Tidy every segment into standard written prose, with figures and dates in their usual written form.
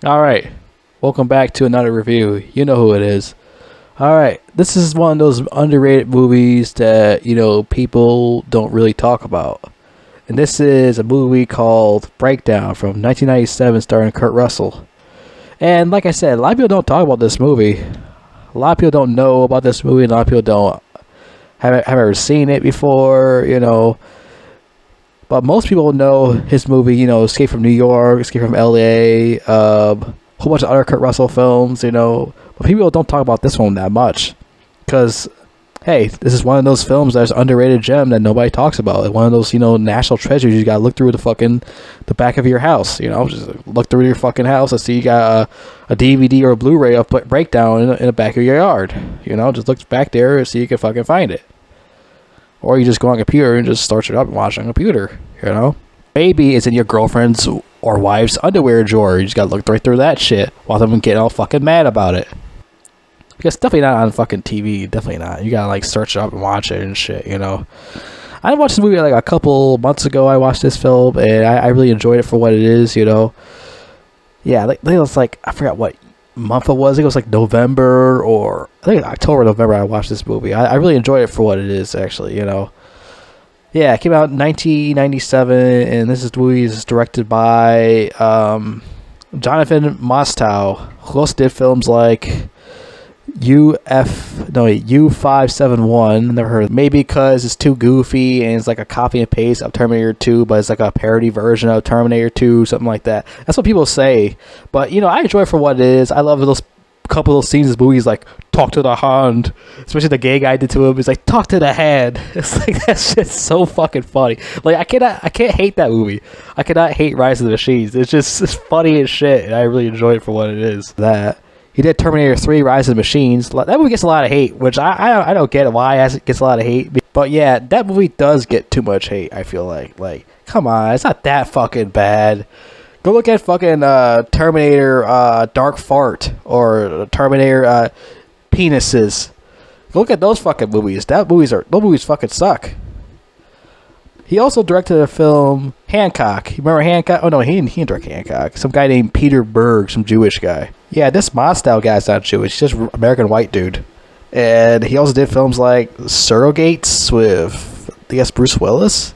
Alright, welcome back to another review. You know who it is. Alright, this is one of those underrated movies that, people don't really talk about. And this is a movie called Breakdown from 1997 starring Kurt Russell. And like I said, a lot of people don't talk about this movie. A lot of people don't know about this movie, and a lot of people don't have ever seen it before. But most people know his movie, Escape from New York, Escape from LA, a whole bunch of other Kurt Russell films, But people don't talk about this one that much. Because, hey, this is one of those films that's an underrated gem that nobody talks about. Like one of those, national treasures you gotta look through the back of your house, Just look through your fucking house and see you got a DVD or a Blu-ray of Breakdown in the back of your yard. Just look back there and see you can fucking find it. Or you just go on a computer and just start it up and watch on a computer, Maybe it's in your girlfriend's or wife's underwear drawer. You just gotta look right through that shit while them getting all fucking mad about it. Because definitely not on fucking TV. Definitely not. You gotta search it up and watch it and shit, I watched this movie a couple months ago. I watched this film and I really enjoyed it for what it is, Yeah, it was I forgot what month it was. I think it was November, or I think October, November. I watched this movie. I really enjoyed it for what it is, actually. Yeah, it came out in 1997, and this movie is directed by Jonathan Mostow, who also did films like U571. Never heard of it. Maybe because it's too goofy and it's a copy and paste of Terminator 2, but it's a parody version of Terminator 2, something like that. That's what people say. But I enjoy it for what it is. I love those couple of those scenes in movies talk to the hand, especially the gay guy did to him. He's talk to the hand. It's that shit's so fucking funny. I can't hate that movie. I cannot hate Rise of the Machines. It's funny as shit, and I really enjoy it for what it is. That he did Terminator 3, Rise of the Machines. That movie gets a lot of hate, which I don't get why it gets a lot of hate. But yeah, that movie does get too much hate, I feel like. Come on, it's not that fucking bad. Go look at fucking Terminator Dark Fart or Terminator Penises. Go look at those fucking movies. Those movies fucking suck. He also directed a film, Hancock. You remember Hancock? Oh no, he didn't direct Hancock. Some guy named Peter Berg, some Jewish guy. Yeah, this Mostow guy's not Jewish. He's just American white dude. And he also did films like Surrogates with, I guess, Bruce Willis.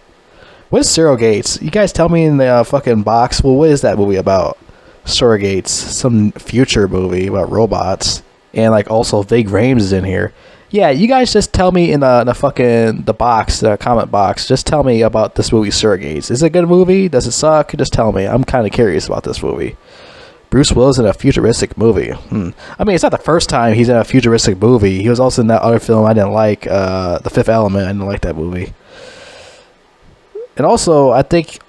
What is Surrogates? You guys tell me in the fucking box. Well, what is that movie about? Surrogates. Some future movie about robots. And also Vig Rhames is in here. Yeah, you guys just tell me in the box, the comment box. Just tell me about this movie, Surrogates. Is it a good movie? Does it suck? Just tell me. I'm kind of curious about this movie. Bruce Willis in a futuristic movie. I mean, it's not the first time he's in a futuristic movie. He was also in that other film I didn't like, The Fifth Element. I didn't like that movie. And also, I think...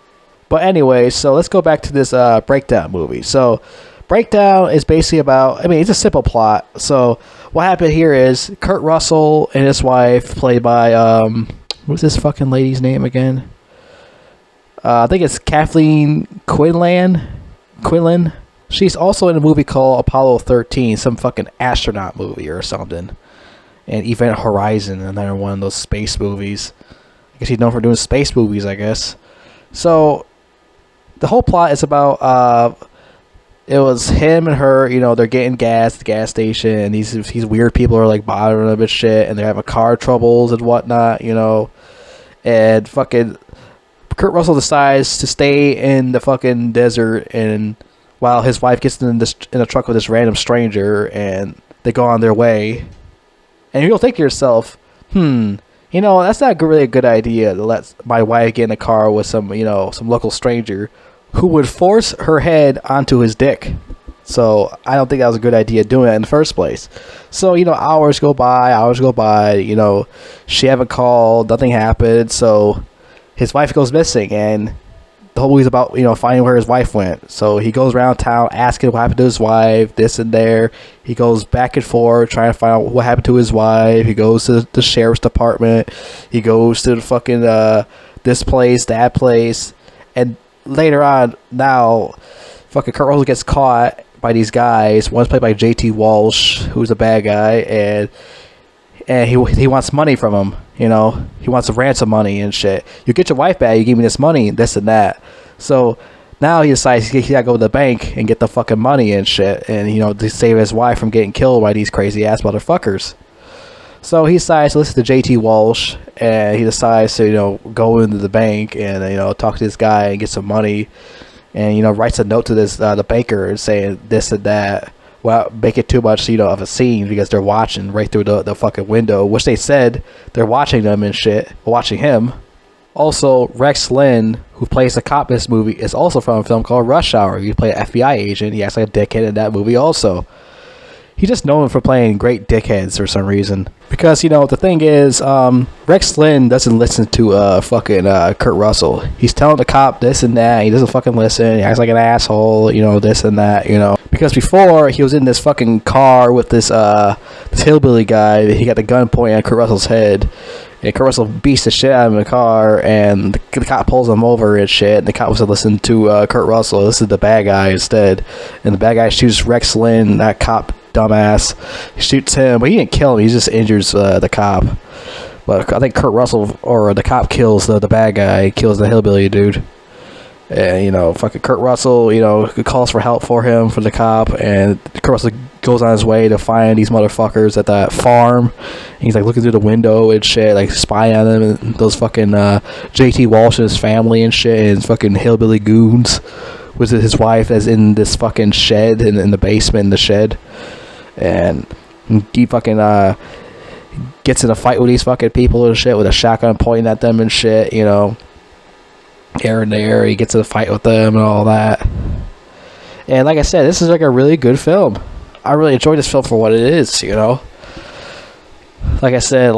But anyway, so let's go back to this Breakdown movie. So, Breakdown is basically about... I mean, it's a simple plot. So, what happened here is Kurt Russell and his wife, played by... what's this fucking lady's name again? I think it's Kathleen Quinlan. She's also in a movie called Apollo 13, some fucking astronaut movie or something. And Event Horizon, another one of those space movies. I guess he's known for doing space movies, I guess. So, the whole plot is about, it was him and her, they're getting gas at the gas station, and these weird people are, bothering them and shit, and they're having car troubles and whatnot, and fucking Kurt Russell decides to stay in the fucking desert, and while his wife gets in a truck with this random stranger, and they go on their way, and you'll think to yourself, that's not really a good idea to let my wife get in a car with some local stranger who would force her head onto his dick. So I don't think that was a good idea doing that in the first place. So, hours go by, she haven't called, nothing happened. So his wife goes missing, and the whole movie's about, finding where his wife went. So he goes around town asking what happened to his wife, this and there. He goes back and forth trying to find out what happened to his wife. He goes to the sheriff's department. He goes to the fucking, this place, that place. And later on, now, fucking Kurt Russell gets caught by these guys. One's played by J.T. Walsh, who's a bad guy, and he wants money from him. He wants ransom money and shit. You get your wife back, you give me this money, this and that. So Now he decides he gotta go to the bank and get the fucking money and shit, and to save his wife from getting killed by these crazy ass motherfuckers. So he decides to listen to JT Walsh, and he decides to go into the bank and talk to this guy and get some money, and writes a note to this the banker saying this and that. Well, make it too much of a scene because they're watching right through the fucking window, which they said they're watching them and shit, watching him. Also, Rex Linn, who plays a cop in this movie, is also from a film called Rush Hour. He played an FBI agent. He acts like a dickhead in that movie also. He's just known for playing great dickheads for some reason. Because, the thing is, Rex Linn doesn't listen to fucking Kurt Russell. He's telling the cop this and that. He doesn't fucking listen. He acts like an asshole, this and that, Because before, he was in this fucking car with this hillbilly guy. He got the gun pointing at Kurt Russell's head. And Kurt Russell beats the shit out of him in the car, and the cop pulls him over and shit. And the cop was to listen to Kurt Russell. This is the bad guy instead. And the bad guy shoots Rex Linn, that cop dumbass. He shoots him, but he didn't kill him. He just injures the cop. But I think Kurt Russell, or the cop, kills the bad guy. Kills the hillbilly dude. And, fucking Kurt Russell, calls for help for him, for the cop. And Kurt Russell goes on his way to find these motherfuckers at that farm. And he's, looking through the window and shit, spying on them. And those fucking JT Walsh and his family and shit. And his fucking hillbilly goons. Was it his wife that's in this fucking shed, in the basement in the shed. And he fucking gets in a fight with these fucking people and shit with a shotgun pointing at them and shit, here and there. He gets in a fight with them and all that. And like I said, this is a really good film. I really enjoyed this film for what it is, Like I said,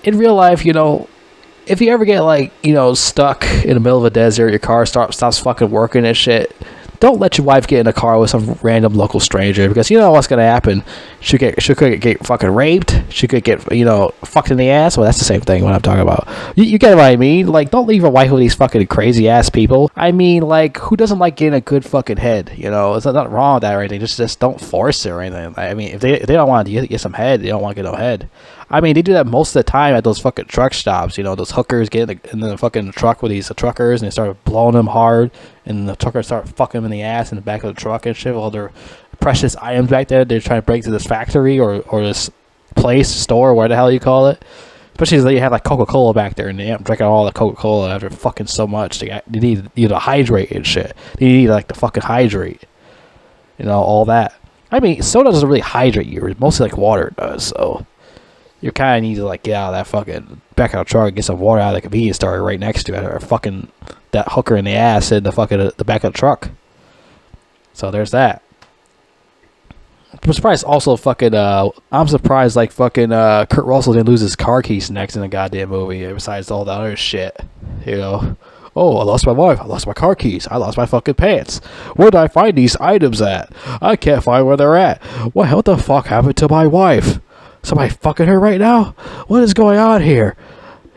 in real life, if you ever get stuck in the middle of a desert, your car stops fucking working and shit, don't let your wife get in a car with some random local stranger, because you know what's gonna happen. She could get fucking raped. She could get fucked in the ass. Well, that's the same thing. What I'm talking about. You get what I mean? Don't leave your wife with these fucking crazy ass people. I mean, who doesn't like getting a good fucking head? There's nothing wrong with that or anything. Just don't force it or anything. I mean, if they don't want to get some head, they don't want to get no head. I mean, they do that most of the time at those fucking truck stops. Those hookers get in the fucking truck with these truckers, and they start blowing them hard, and the truckers start fucking them in the ass in the back of the truck and shit. All their precious items back there, they're trying to break to this factory or this place, store, where the hell you call it. Especially if you have Coca-Cola back there, and they end drinking all the Coca-Cola after fucking so much. They need to hydrate and shit. They need to fucking hydrate. All that. I mean, soda doesn't really hydrate you. Mostly water does, so you kind of need to get out of that fucking back of the truck and get some water out of the convenience store right next to it, or fucking that hooker in the ass in the fucking the back of the truck. So there's that. I'm surprised also fucking I'm surprised fucking Kurt Russell didn't lose his car keys next in the goddamn movie, besides all the other shit. Oh, I lost my wife. I lost my car keys. I lost my fucking pants. Where did I find these items at? I can't find where they're at. What the fuck happened to my wife? Somebody fucking her right now? What is going on here?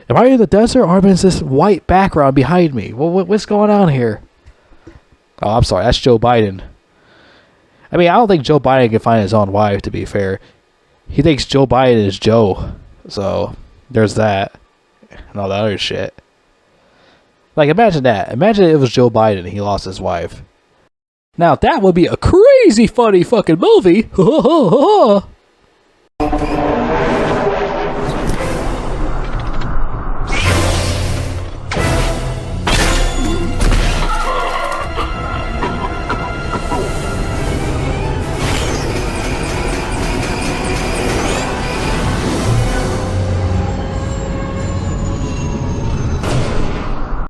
Am I in the desert, or is this white background behind me? What's going on here? Oh, I'm sorry. That's Joe Biden. I mean, I don't think Joe Biden can find his own wife, to be fair. He thinks Joe Biden is Joe. So, there's that. And all that other shit. Imagine that. Imagine it was Joe Biden and he lost his wife. Now, that would be a crazy funny fucking movie.